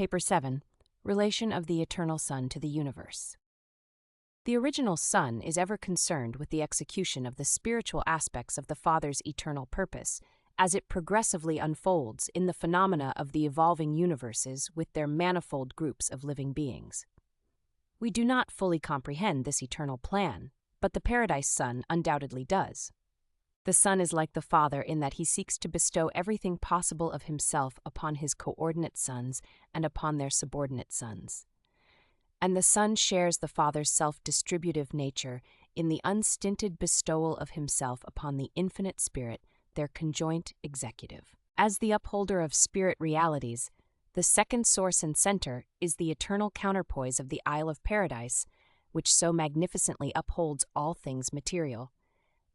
Paper 7. Relation of the Eternal Sun to the Universe. The original Sun is ever concerned with the execution of the spiritual aspects of the Father's eternal purpose, as it progressively unfolds in the phenomena of the evolving universes with their manifold groups of living beings. We do not fully comprehend this eternal plan, but the Paradise Sun undoubtedly does. The Sun is like the Father in that he seeks to bestow everything possible of himself upon his coordinate sons and upon their subordinate sons. And the Sun shares the Father's self-distributive nature in the unstinted bestowal of himself upon the infinite Spirit, their conjoint executive. As the upholder of spirit realities, the second source and center is the eternal counterpoise of the Isle of Paradise, which so magnificently upholds all things material.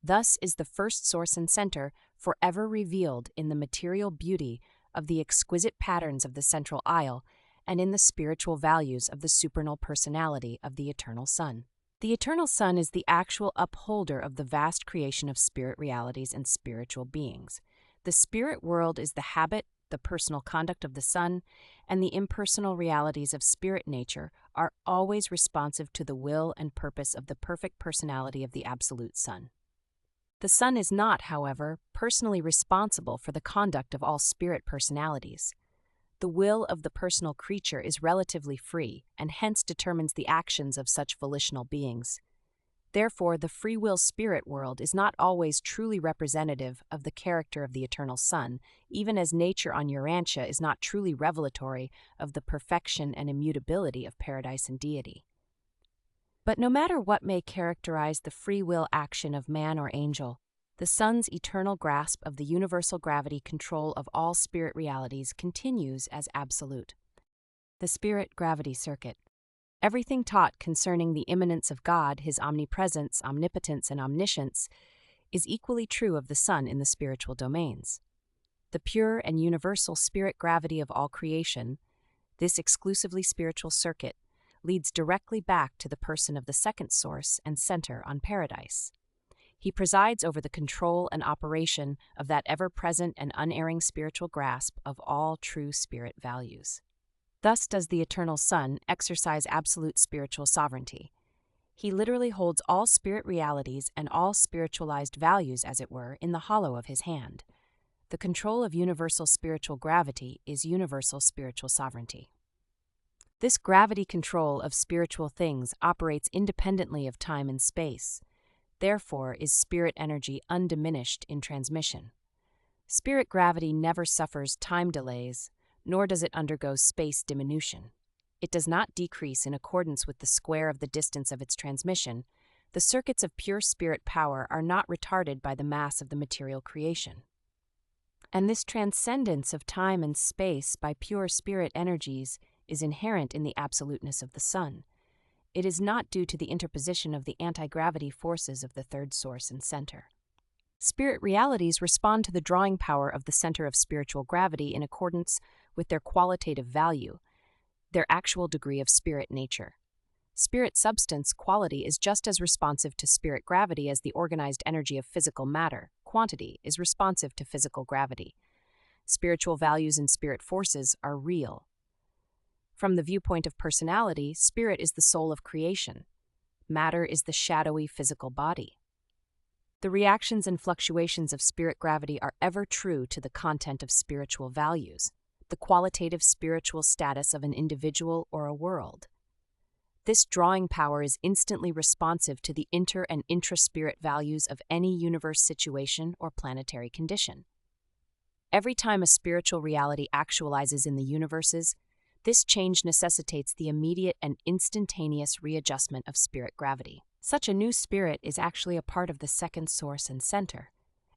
Thus is the first source and center forever revealed in the material beauty of the exquisite patterns of the central isle and in the spiritual values of the supernal personality of the eternal Sun. The eternal Sun is the actual upholder of the vast creation of spirit realities and spiritual beings. The spirit world is the habit, the personal conduct of the Sun, and the impersonal realities of spirit nature are always responsive to the will and purpose of the perfect personality of the absolute Sun. The Sun is not, however, personally responsible for the conduct of all spirit personalities. The will of the personal creature is relatively free and hence determines the actions of such volitional beings. Therefore, the free will spirit world is not always truly representative of the character of the eternal Sun, even as nature on Urantia is not truly revelatory of the perfection and immutability of paradise and deity. But no matter what may characterize the free will action of man or angel, the Sun's eternal grasp of the universal gravity control of all spirit realities continues as absolute. The Spirit Gravity Circuit. Everything taught concerning the immanence of God, his omnipresence, omnipotence, and omniscience, is equally true of the Sun in the spiritual domains. The pure and universal spirit gravity of all creation, this exclusively spiritual circuit, leads directly back to the person of the second source and center on Paradise. He presides over the control and operation of that ever-present and unerring spiritual grasp of all true spirit values. Thus does the eternal Sun exercise absolute spiritual sovereignty. He literally holds all spirit realities and all spiritualized values, as it were, in the hollow of his hand. The control of universal spiritual gravity is universal spiritual sovereignty. This gravity control of spiritual things operates independently of time and space. Therefore is spirit energy undiminished in transmission. Spirit gravity never suffers time delays, nor does it undergo space diminution. It does not decrease in accordance with the square of the distance of its transmission. The circuits of pure spirit power are not retarded by the mass of the material creation. And this transcendence of time and space by pure spirit energies is inherent in the absoluteness of the Sun. It is not due to the interposition of the anti-gravity forces of the third source and center. Spirit realities respond to the drawing power of the center of spiritual gravity in accordance with their qualitative value, their actual degree of spirit nature. Spirit substance quality is just as responsive to spirit gravity as the organized energy of physical matter, quantity, is responsive to physical gravity. Spiritual values and spirit forces are real. From the viewpoint of personality, spirit is the soul of creation. Matter is the shadowy physical body. The reactions and fluctuations of spirit gravity are ever true to the content of spiritual values, the qualitative spiritual status of an individual or a world. This drawing power is instantly responsive to the inter- and intra-spirit values of any universe situation or planetary condition. Every time a spiritual reality actualizes in the universes, this change necessitates the immediate and instantaneous readjustment of spirit gravity. Such a new spirit is actually a part of the second source and center,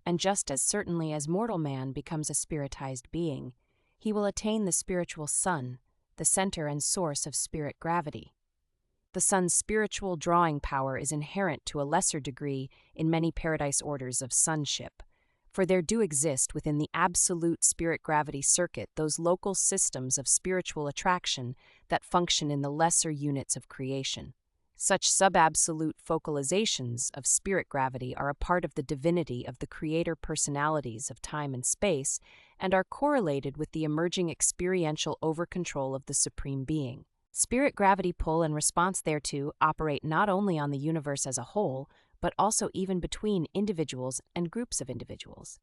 and just as certainly as mortal man becomes a spiritized being, he will attain the spiritual Sun, the center and source of spirit gravity. The Sun's spiritual drawing power is inherent to a lesser degree in many paradise orders of sonship, for there do exist within the absolute spirit gravity circuit those local systems of spiritual attraction that function in the lesser units of creation. Such sub-absolute focalizations of spirit gravity are a part of the divinity of the creator personalities of time and space and are correlated with the emerging experiential overcontrol of the Supreme Being. Spirit gravity pull and response thereto operate not only on the universe as a whole, but also even between individuals and groups of individuals.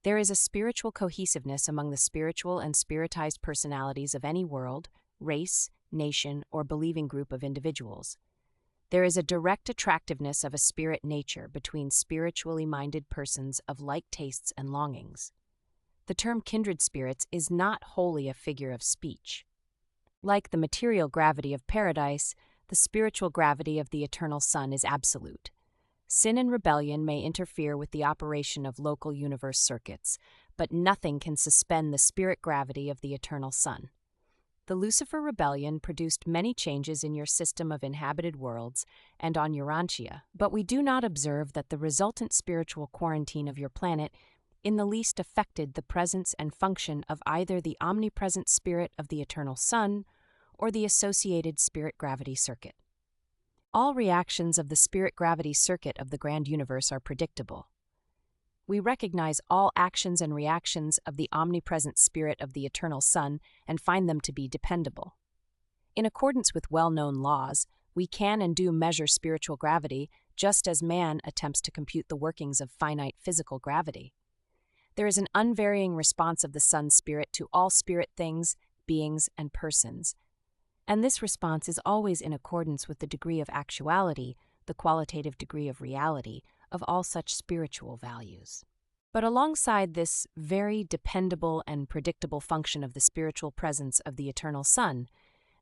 There is a spiritual cohesiveness among the spiritual and spiritized personalities of any world, race, nation, or believing group of individuals. There is a direct attractiveness of a spirit nature between spiritually minded persons of like tastes and longings. The term kindred spirits is not wholly a figure of speech. Like the material gravity of paradise, the spiritual gravity of the eternal sun is absolute. Sin and rebellion may interfere with the operation of local universe circuits, but nothing can suspend the spirit gravity of the eternal sun. The Lucifer rebellion produced many changes in your system of inhabited worlds and on Urantia, but we do not observe that the resultant spiritual quarantine of your planet in the least affected the presence and function of either the omnipresent spirit of the eternal sun or the associated spirit gravity circuit. All reactions of the spirit gravity circuit of the grand universe are predictable. We recognize all actions and reactions of the omnipresent spirit of the eternal sun and find them to be dependable. In accordance with well-known laws, we can and do measure spiritual gravity just as man attempts to compute the workings of finite physical gravity. There is an unvarying response of the sun's spirit to all spirit things, beings, and persons, and this response is always in accordance with the degree of actuality, the qualitative degree of reality, of all such spiritual values. But alongside this very dependable and predictable function of the spiritual presence of the eternal sun,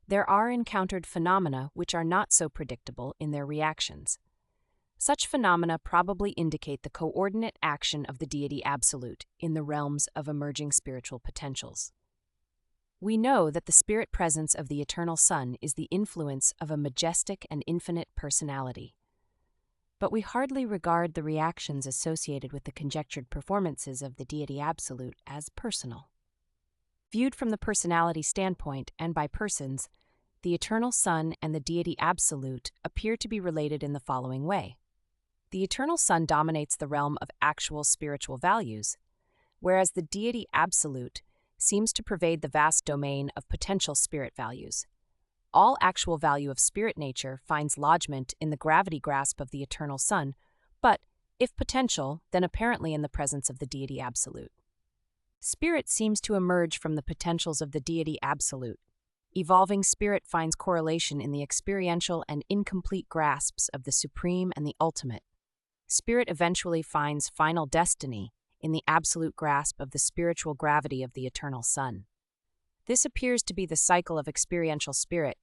there are encountered phenomena which are not so predictable in their reactions. Such phenomena probably indicate the coordinate action of the deity absolute in the realms of emerging spiritual potentials. We know that the spirit presence of the eternal sun is the influence of a majestic and infinite personality. But we hardly regard the reactions associated with the conjectured performances of the deity absolute as personal. Viewed from the personality standpoint and by persons, the eternal sun and the deity absolute appear to be related in the following way. The eternal sun dominates the realm of actual spiritual values, whereas the deity absolute seems to pervade the vast domain of potential spirit values. All actual value of spirit nature finds lodgment in the gravity grasp of the eternal sun, but, if potential, then apparently in the presence of the deity absolute. Spirit seems to emerge from the potentials of the deity absolute. Evolving spirit finds correlation in the experiential and incomplete grasps of the supreme and the ultimate. Spirit eventually finds final destiny in the absolute grasp of the spiritual gravity of the eternal sun. This appears to be the cycle of experiential spirit,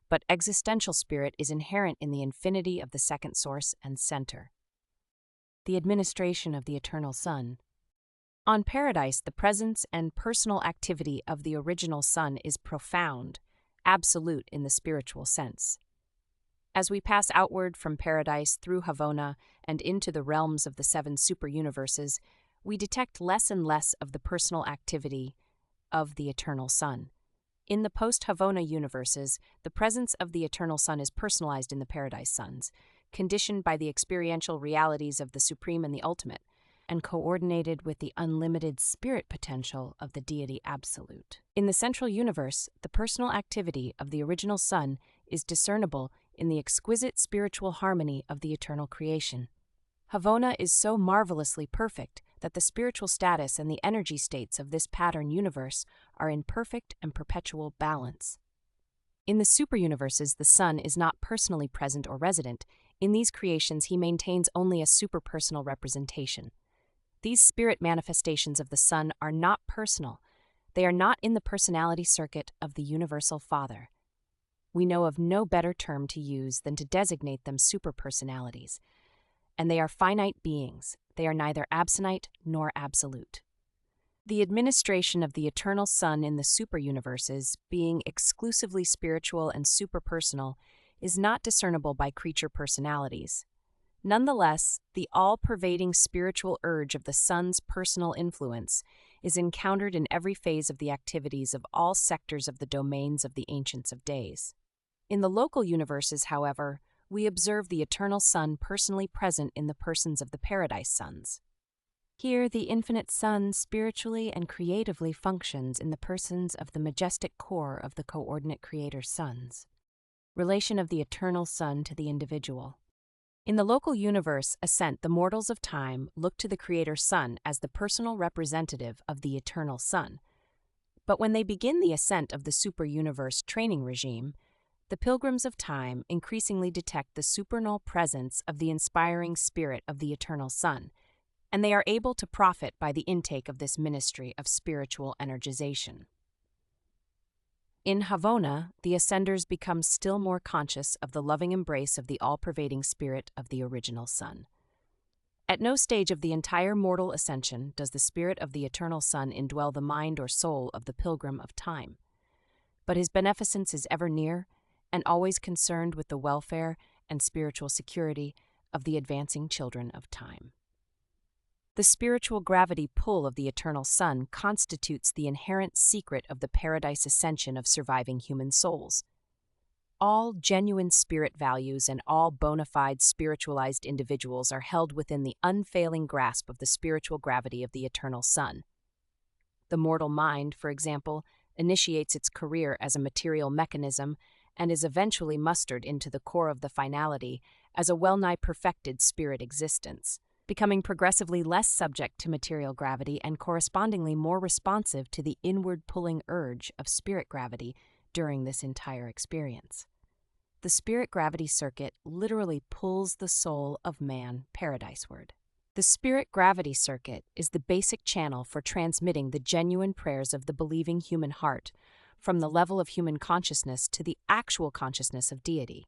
but existential spirit is inherent in the infinity of the second source and center. The administration of the eternal sun. On Paradise, the presence and personal activity of the original sun is profound, absolute in the spiritual sense. As we pass outward from Paradise through Havona and into the realms of the seven super-universes, we detect less and less of the personal activity of the eternal sun. In the post-Havona universes, the presence of the eternal sun is personalized in the Paradise suns, conditioned by the experiential realities of the supreme and the ultimate, and coordinated with the unlimited spirit potential of the deity absolute. In the central universe, the personal activity of the original sun is discernible in the exquisite spiritual harmony of the eternal creation. Havona is so marvelously perfect that the spiritual status and the energy states of this pattern universe are in perfect and perpetual balance. In the superuniverses, the sun is not personally present or resident. In these creations, he maintains only a superpersonal representation. These spirit manifestations of the sun are not personal. They are not in the personality circuit of the Universal Father. We know of no better term to use than to designate them superpersonalities. And they are finite beings. They are neither absonite nor absolute. The administration of the eternal sun in the superuniverses, being exclusively spiritual and superpersonal, is not discernible by creature personalities. Nonetheless, the all-pervading spiritual urge of the sun's personal influence is encountered in every phase of the activities of all sectors of the domains of the Ancients of Days. In the local universes, however, we observe the eternal sun personally present in the persons of the Paradise suns. Here, the infinite Son spiritually and creatively functions in the persons of the majestic core of the coordinate creator suns. Relation of the eternal Son to the individual. In the local universe ascent, the mortals of time look to the creator Son as the personal representative of the eternal Son. But when they begin the ascent of the super-universe training regime, the pilgrims of time increasingly detect the supernal presence of the inspiring spirit of the eternal Son, and they are able to profit by the intake of this ministry of spiritual energization. In Havona, the ascenders become still more conscious of the loving embrace of the all-pervading spirit of the original Son. At no stage of the entire mortal ascension does the spirit of the eternal Son indwell the mind or soul of the pilgrim of time. But his beneficence is ever near and always concerned with the welfare and spiritual security of the advancing children of time. The spiritual gravity pull of the eternal Son constitutes the inherent secret of the paradise ascension of surviving human souls. All genuine spirit values and all bona fide spiritualized individuals are held within the unfailing grasp of the spiritual gravity of the eternal Son. The mortal mind, for example, initiates its career as a material mechanism and is eventually mustered into the core of the finality as a well-nigh perfected spirit existence, becoming progressively less subject to material gravity and correspondingly more responsive to the inward pulling urge of spirit gravity during this entire experience. The spirit gravity circuit literally pulls the soul of man paradiseward. The spirit gravity circuit is the basic channel for transmitting the genuine prayers of the believing human heart from the level of human consciousness to the actual consciousness of deity.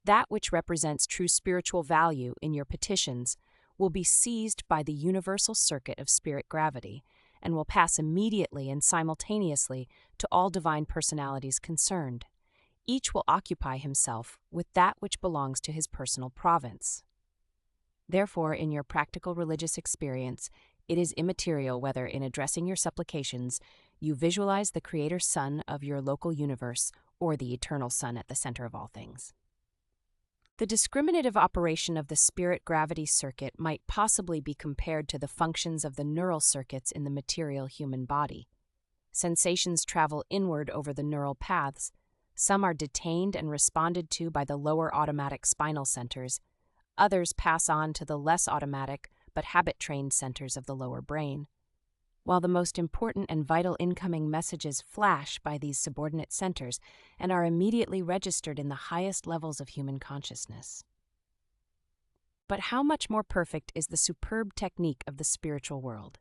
That which represents true spiritual value in your petitions will be seized by the universal circuit of spirit gravity and will pass immediately and simultaneously to all divine personalities concerned. Each will occupy himself with that which belongs to his personal province. Therefore, in your practical religious experience, it is immaterial whether, in addressing your supplications, you visualize the Creator Son of your local universe or the Eternal Son at the center of all things. The discriminative operation of the spirit gravity circuit might possibly be compared to the functions of the neural circuits in the material human body. Sensations travel inward over the neural paths. Some are detained and responded to by the lower automatic spinal centers. Others pass on to the less automatic but habit-trained centers of the lower brain, while the most important and vital incoming messages flash by these subordinate centers and are immediately registered in the highest levels of human consciousness. But how much more perfect is the superb technique of the spiritual world?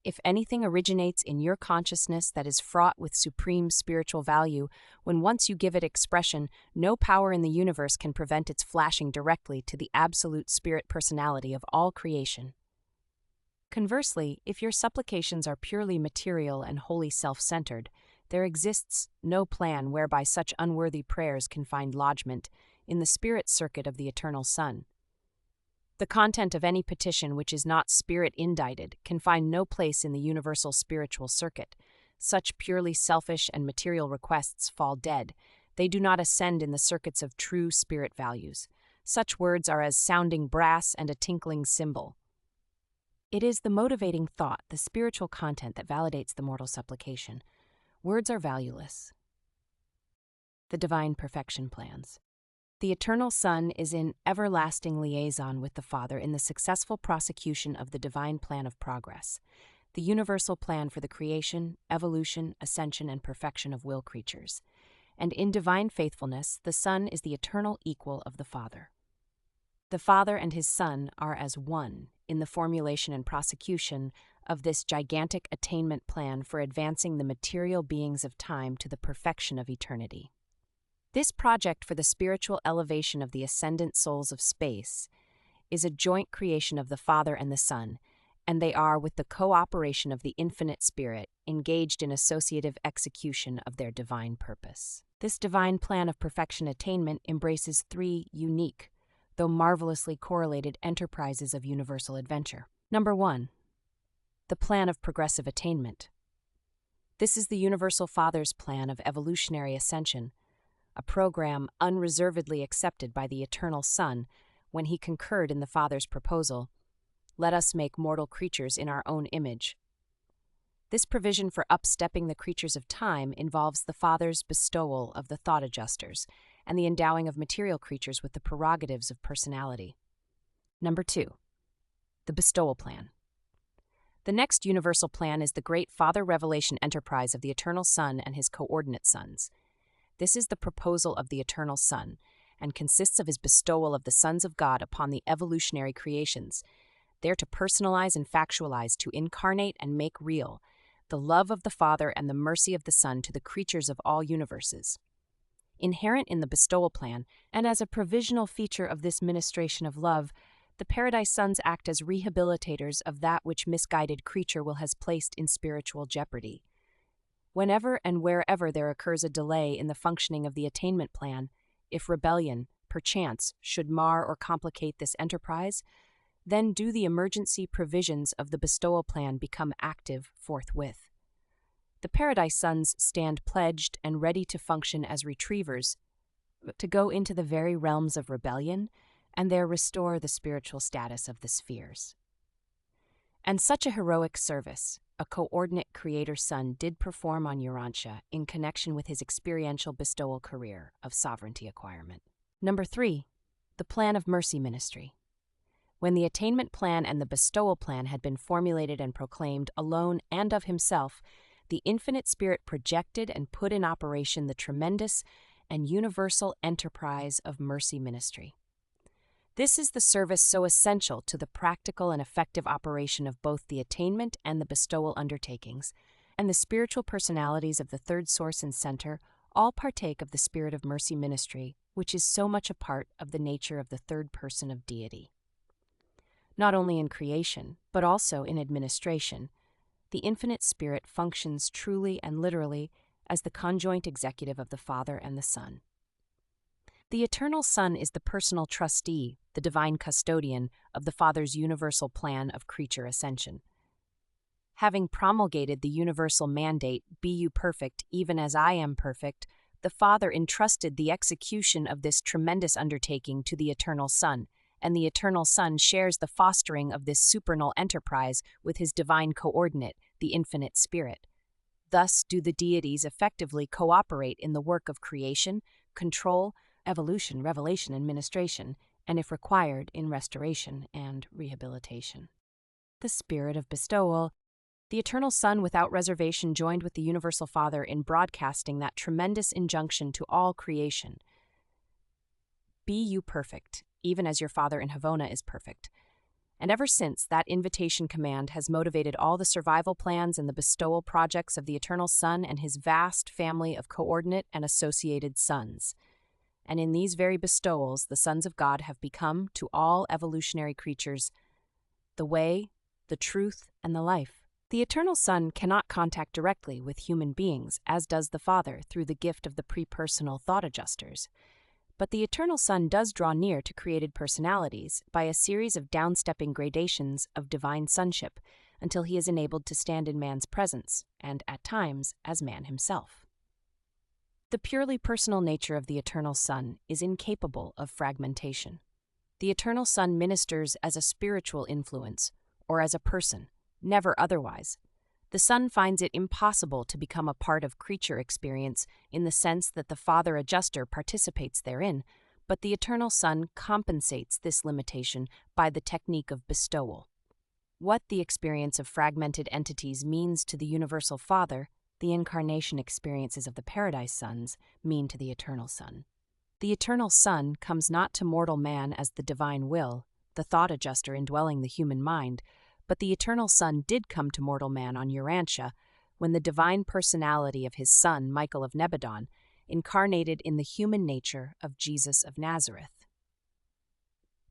If anything originates in your consciousness that is fraught with supreme spiritual value, when once you give it expression, no power in the universe can prevent its flashing directly to the absolute spirit personality of all creation. Conversely, if your supplications are purely material and wholly self-centered, there exists no plan whereby such unworthy prayers can find lodgment in the spirit circuit of the Eternal Son. The content of any petition which is not spirit-indicted can find no place in the universal spiritual circuit. Such purely selfish and material requests fall dead. They do not ascend in the circuits of true spirit values. Such words are as sounding brass and a tinkling cymbal. It is the motivating thought, the spiritual content, that validates the mortal supplication. Words are valueless. The divine perfection plans. The Eternal Son is in everlasting liaison with the Father in the successful prosecution of the divine plan of progress, the universal plan for the creation, evolution, ascension, and perfection of will creatures. And in divine faithfulness, the Son is the eternal equal of the Father. The Father and his Son are as one in the formulation and prosecution of this gigantic attainment plan for advancing the material beings of time to the perfection of eternity. This project for the spiritual elevation of the ascendant souls of space is a joint creation of the Father and the Son, and they are, with the cooperation of the Infinite Spirit, engaged in associative execution of their divine purpose. This divine plan of perfection attainment embraces three unique, though marvelously correlated enterprises of universal adventure. Number 1. The plan of progressive attainment. This is the Universal Father's plan of evolutionary ascension, a program unreservedly accepted by the Eternal Son when he concurred in the Father's proposal, let us make mortal creatures in our own image. This provision for upstepping the creatures of time involves the Father's bestowal of the thought adjusters and the endowing of material creatures with the prerogatives of personality. Number 2. The bestowal plan. The next universal plan is the great Father Revelation enterprise of the Eternal Son and his coordinate sons. This is the proposal of the Eternal Son, and consists of his bestowal of the sons of God upon the evolutionary creations, there to personalize and factualize, to incarnate and make real, the love of the Father and the mercy of the Son to the creatures of all universes. Inherent in the bestowal plan, and as a provisional feature of this ministration of love, the Paradise Sons act as rehabilitators of that which misguided creature will has placed in spiritual jeopardy. Whenever and wherever there occurs a delay in the functioning of the attainment plan, if rebellion, perchance, should mar or complicate this enterprise, then do the emergency provisions of the bestowal plan become active forthwith. The Paradise Sons stand pledged and ready to function as retrievers, to go into the very realms of rebellion, and there restore the spiritual status of the spheres. And such a heroic service, a coordinate creator son did perform on Urantia in connection with his experiential bestowal career of sovereignty acquirement. Number 3. The plan of mercy ministry. When the attainment plan and the bestowal plan had been formulated and proclaimed alone and of himself, the Infinite Spirit projected and put in operation the tremendous and universal enterprise of mercy ministry. This is the service so essential to the practical and effective operation of both the attainment and the bestowal undertakings, and the spiritual personalities of the third source and center all partake of the spirit of mercy ministry, which is so much a part of the nature of the third person of deity. Not only in creation, but also in administration, the Infinite Spirit functions truly and literally as the conjoint executive of the Father and the Son. The Eternal Son is the personal trustee, the divine custodian of the Father's universal plan of creature ascension. Having promulgated the universal mandate, "Be you perfect, even as I am perfect," the Father entrusted the execution of this tremendous undertaking to the Eternal Son, and the Eternal Son shares the fostering of this supernal enterprise with his divine coordinate, the Infinite Spirit. Thus do the deities effectively cooperate in the work of creation, control, evolution, revelation, and ministration, and if required, in restoration and rehabilitation. The Spirit of Bestowal. The Eternal Son without reservation joined with the Universal Father in broadcasting that tremendous injunction to all creation. Be you perfect, even as your Father in Havona is perfect. And ever since, that invitation command has motivated all the survival plans and the bestowal projects of the Eternal Son and his vast family of coordinate and associated sons. And in these very bestowals, the sons of God have become, to all evolutionary creatures, the way, the truth, and the life. The Eternal Son cannot contact directly with human beings, as does the Father through the gift of the pre-personal thought adjusters. But the Eternal Son does draw near to created personalities by a series of downstepping gradations of divine sonship until he is enabled to stand in man's presence, and at times as man himself. The purely personal nature of the Eternal Son is incapable of fragmentation. The Eternal Son ministers as a spiritual influence, or as a person, never otherwise. The Son finds it impossible to become a part of creature experience in the sense that the Father Adjuster participates therein, but the Eternal Son compensates this limitation by the technique of bestowal. What the experience of fragmented entities means to the Universal Father, the incarnation experiences of the Paradise Sons mean to the Eternal Son. The Eternal Son comes not to mortal man as the divine will, the thought adjuster indwelling the human mind, but the Eternal Son did come to mortal man on Urantia when the divine personality of his son, Michael of Nebadon, incarnated in the human nature of Jesus of Nazareth.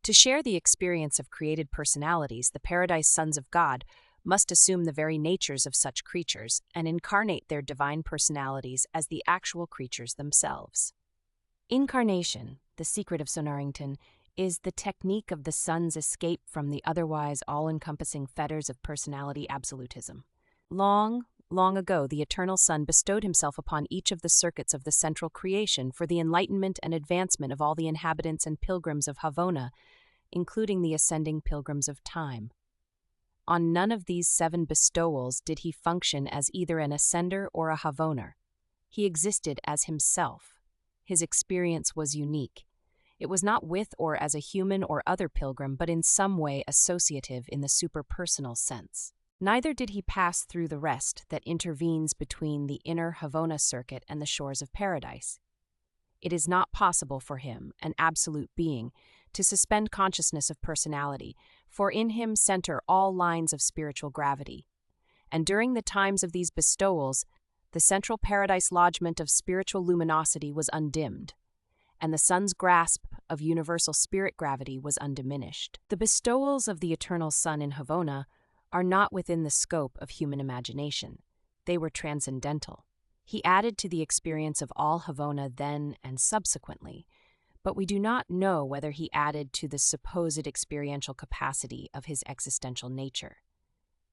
To share the experience of created personalities, the Paradise Sons of God must assume the very natures of such creatures and incarnate their divine personalities as the actual creatures themselves. Incarnation, the secret of Sonarrington, is the technique of the Son's escape from the otherwise all-encompassing fetters of personality absolutism. Long ago, the Eternal Son bestowed himself upon each of the circuits of the central creation for the enlightenment and advancement of all the inhabitants and pilgrims of Havona, including the ascending pilgrims of time. On none of these 7 bestowals did he function as either an ascender or a Havoner. He existed as himself. His experience was unique. It was not with or as a human or other pilgrim, but in some way associative in the superpersonal sense. Neither did he pass through the rest that intervenes between the inner Havona circuit and the shores of paradise. It is not possible for him, an absolute being, to suspend consciousness of personality, for in him center all lines of spiritual gravity. And during the times of these bestowals, the central paradise lodgment of spiritual luminosity was undimmed, and the sun's grasp of universal spirit gravity was undiminished. The bestowals of the eternal sun in Havona are not within the scope of human imagination. They were transcendental. He added to the experience of all Havona then and subsequently, but we do not know whether he added to the supposed experiential capacity of his existential nature.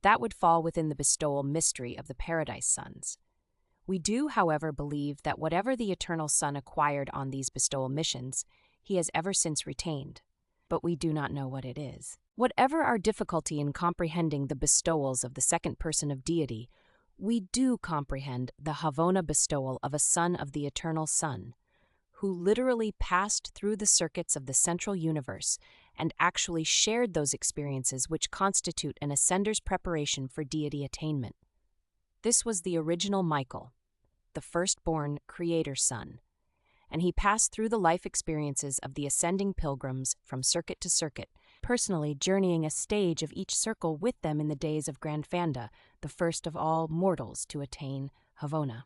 That would fall within the bestowal mystery of the paradise suns. We do, however, believe that whatever the eternal sun acquired on these bestowal missions, he has ever since retained, but we do not know what it is. Whatever our difficulty in comprehending the bestowals of the second person of deity, we do comprehend the Havona bestowal of a son of the eternal sun, who literally passed through the circuits of the central universe and actually shared those experiences which constitute an ascender's preparation for deity attainment. This was the original Michael, the firstborn creator son, and he passed through the life experiences of the ascending pilgrims from circuit to circuit, personally journeying a stage of each circle with them in the days of Grand Fanda, the first of all mortals to attain Havona.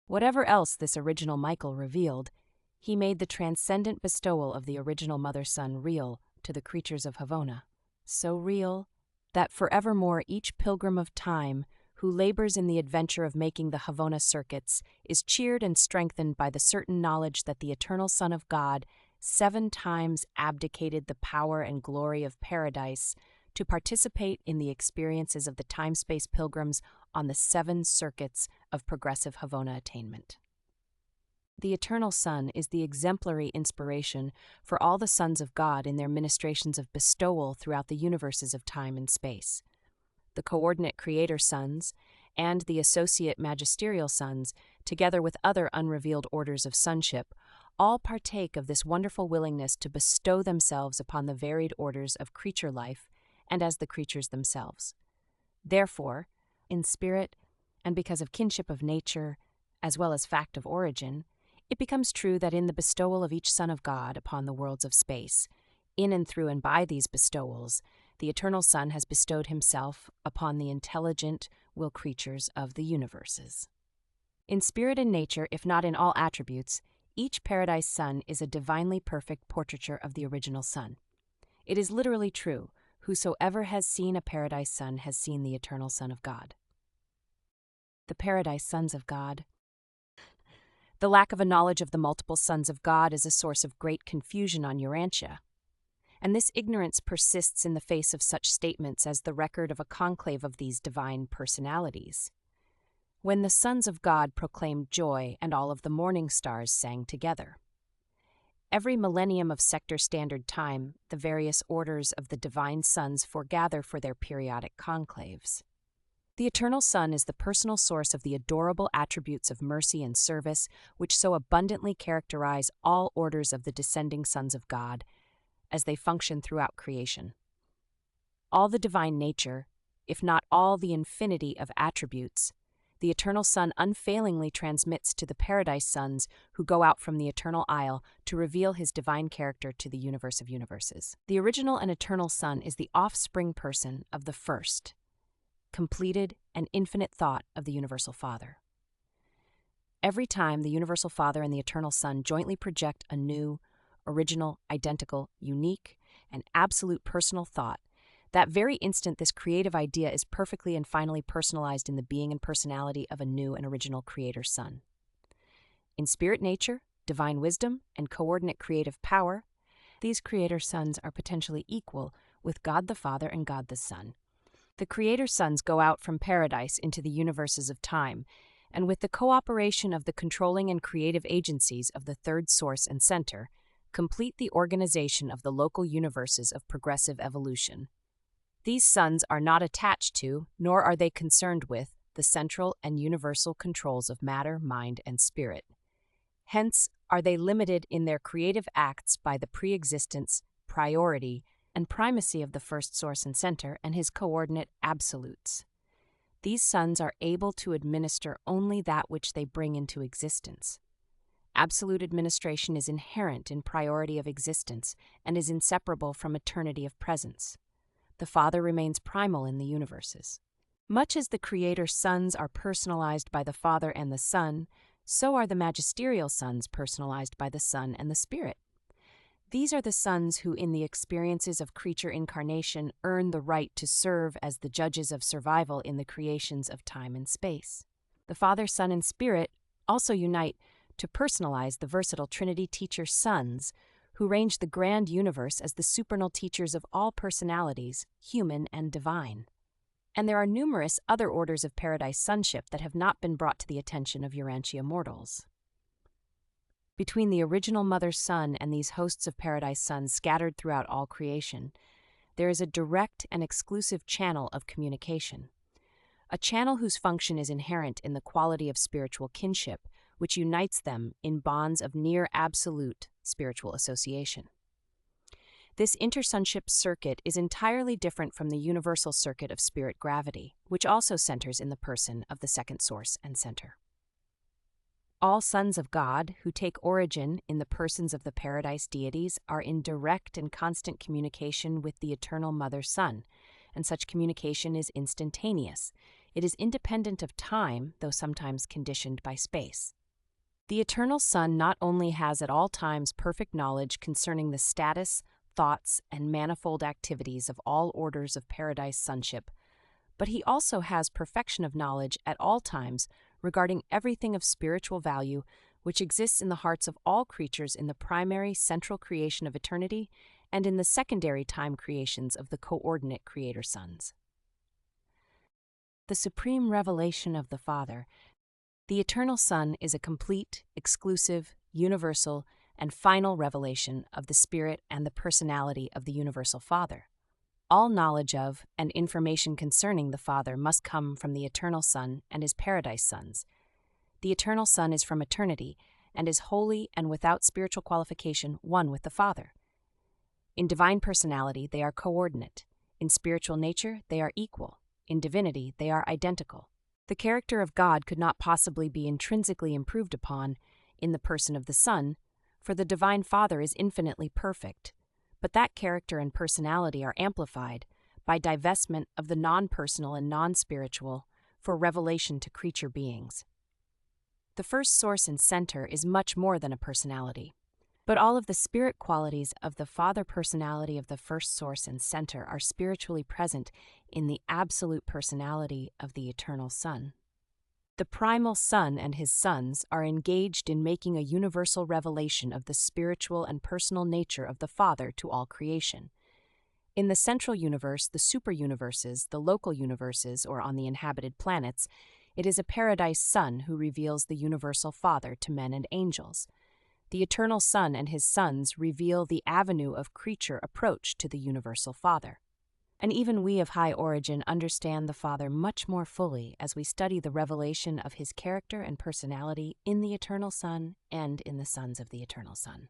Whatever else this original Michael revealed, he made the transcendent bestowal of the original mother-sun real to the creatures of Havona, so real that forevermore each pilgrim of time who labors in the adventure of making the Havona circuits is cheered and strengthened by the certain knowledge that the eternal Son of God 7 times abdicated the power and glory of paradise to participate in the experiences of the time-space pilgrims on the 7 circuits of progressive Havona attainment. The eternal Son is the exemplary inspiration for all the sons of God in their ministrations of bestowal throughout the universes of time and space. The coordinate creator sons and the associate magisterial sons, together with other unrevealed orders of sonship, all partake of this wonderful willingness to bestow themselves upon the varied orders of creature life and as the creatures themselves. Therefore, in spirit, and because of kinship of nature, as well as fact of origin, it becomes true that in the bestowal of each Son of God upon the worlds of space, in and through and by these bestowals, the eternal Son has bestowed himself upon the intelligent will creatures of the universes. In spirit and nature, if not in all attributes, each paradise Son is a divinely perfect portraiture of the original Son. It is literally true, whosoever has seen a paradise Son has seen the eternal Son of God. The paradise sons of God. The lack of a knowledge of the multiple sons of God is a source of great confusion on Urantia, and this ignorance persists in the face of such statements as the record of a conclave of these divine personalities. When the sons of God proclaimed joy and all of the morning stars sang together. Every millennium of sector standard time, the various orders of the divine sons foregather for their periodic conclaves. The eternal Son is the personal source of the adorable attributes of mercy and service which so abundantly characterize all orders of the descending sons of God as they function throughout creation. All the divine nature, if not all the infinity of attributes, the eternal Son unfailingly transmits to the paradise sons who go out from the eternal isle to reveal his divine character to the universe of universes. The original and eternal Son is the offspring person of the first, completed and infinite thought of the Universal Father. Every time the Universal Father and the Eternal Son jointly project a new, original, identical, unique, and absolute personal thought, that very instant this creative idea is perfectly and finally personalized in the being and personality of a new and original Creator Son. In spirit nature, divine wisdom, and coordinate creative power, these Creator Sons are potentially equal with God the Father and God the Son. The Creator Sons go out from paradise into the universes of time, and with the cooperation of the controlling and creative agencies of the third source and center, complete the organization of the local universes of progressive evolution. These sons are not attached to, nor are they concerned with, the central and universal controls of matter, mind, and spirit. Hence, are they limited in their creative acts by the pre-existence, priority, and primacy of the first source and center and his coordinate absolutes. These sons are able to administer only that which they bring into existence. Absolute administration is inherent in priority of existence and is inseparable from eternity of presence. The Father remains primal in the universes. Much as the Creator's sons are personalized by the Father and the Son, so are the magisterial sons personalized by the Son and the Spirit. These are the sons who, in the experiences of creature incarnation, earn the right to serve as the judges of survival in the creations of time and space. The Father, Son, and Spirit also unite to personalize the versatile Trinity teacher sons, who range the grand universe as the supernal teachers of all personalities, human and divine. And there are numerous other orders of paradise sonship that have not been brought to the attention of Urantia mortals. Between the original Mother's Son and these hosts of paradise sons scattered throughout all creation, there is a direct and exclusive channel of communication. A channel whose function is inherent in the quality of spiritual kinship, which unites them in bonds of near absolute spiritual association. This intersonship circuit is entirely different from the universal circuit of spirit gravity, which also centers in the person of the second source and center. All sons of God who take origin in the persons of the paradise deities are in direct and constant communication with the eternal Mother Son, and such communication is instantaneous. It is independent of time, though sometimes conditioned by space. The eternal Son not only has at all times perfect knowledge concerning the status, thoughts, and manifold activities of all orders of paradise sonship, but he also has perfection of knowledge at all times regarding everything of spiritual value which exists in the hearts of all creatures in the primary central creation of eternity and in the secondary time creations of the coordinate creator sons. The supreme revelation of the Father, the eternal Son, is a complete, exclusive, universal, and final revelation of the Spirit and the personality of the universal Father. All knowledge of and information concerning the Father must come from the eternal Son and his paradise sons. The eternal Son is from eternity and is wholly and without spiritual qualification one with the Father. In divine personality, they are coordinate. In spiritual nature, they are equal. In divinity, they are identical. The character of God could not possibly be intrinsically improved upon in the person of the Son, for the divine Father is infinitely perfect, but that character and personality are amplified by divestment of the non-personal and non-spiritual for revelation to creature beings. The first source and center is much more than a personality, but all of the spirit qualities of the Father personality of the first source and center are spiritually present in the absolute personality of the eternal Son. The primal Son and his sons are engaged in making a universal revelation of the spiritual and personal nature of the Father to all creation. In the central universe, the super-universes, the local universes, or on the inhabited planets, it is a paradise Son who reveals the universal Father to men and angels. The eternal Son and his sons reveal the avenue of creature approach to the universal Father. And even we of high origin understand the Father much more fully as we study the revelation of his character and personality in the eternal Son and in the sons of the eternal Son.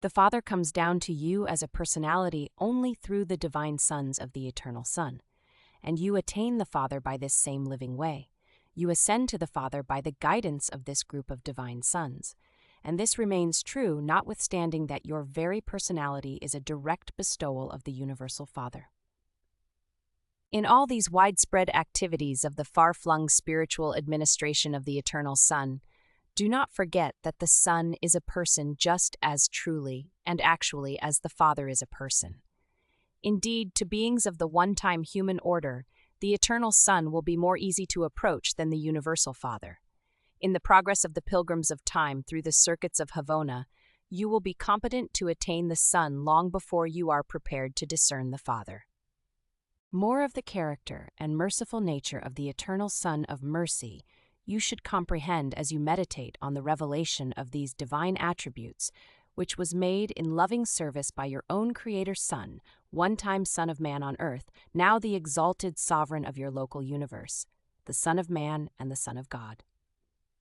The Father comes down to you as a personality only through the divine sons of the eternal Son, and you attain the Father by this same living way. You ascend to the Father by the guidance of this group of divine sons. And this remains true notwithstanding that your very personality is a direct bestowal of the universal Father. In all these widespread activities of the far-flung spiritual administration of the eternal Son, do not forget that the Son is a person just as truly and actually as the Father is a person. Indeed, to beings of the one-time human order, the eternal Son will be more easy to approach than the universal Father. In the progress of the pilgrims of time through the circuits of Havona, you will be competent to attain the Son long before you are prepared to discern the Father. More of the character and merciful nature of the eternal Son of mercy you should comprehend as you meditate on the revelation of these divine attributes, which was made in loving service by your own Creator Son, one-time Son of Man on earth, now the exalted sovereign of your local universe, the Son of Man and the Son of God.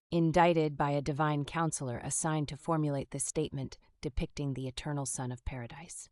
Indicted by a divine counselor assigned to formulate this statement depicting the eternal Son of Paradise.